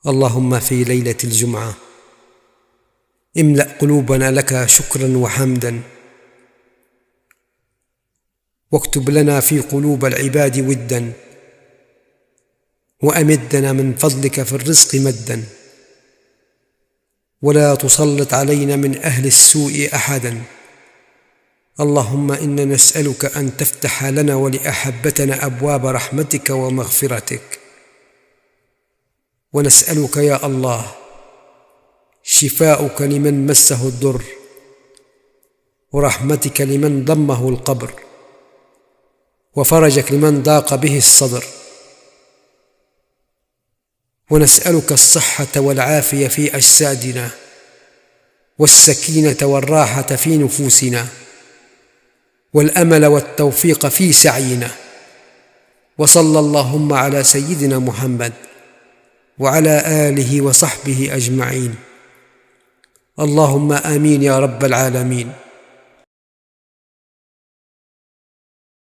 اللهم في ليلة الجمعة املأ قلوبنا لك شكرا وحمدا، واكتب لنا في قلوب العباد ودا، وأمدنا من فضلك في الرزق مدا، ولا تسلط علينا من أهل السوء أحدا. اللهم إنا نسألك أن تفتح لنا ولأحبتنا أبواب رحمتك ومغفرتك، ونسألك يا الله شفاؤك لمن مسه الضر، ورحمتك لمن ضمه القبر، وفرجك لمن ضاق به الصدر. ونسألك الصحة والعافية في أجسادنا، والسكينة والراحة في نفوسنا، والأمل والتوفيق في سعينا. وصلى اللهم على سيدنا محمد وعلى آله وصحبه أجمعين. اللهم آمين يا رب العالمين.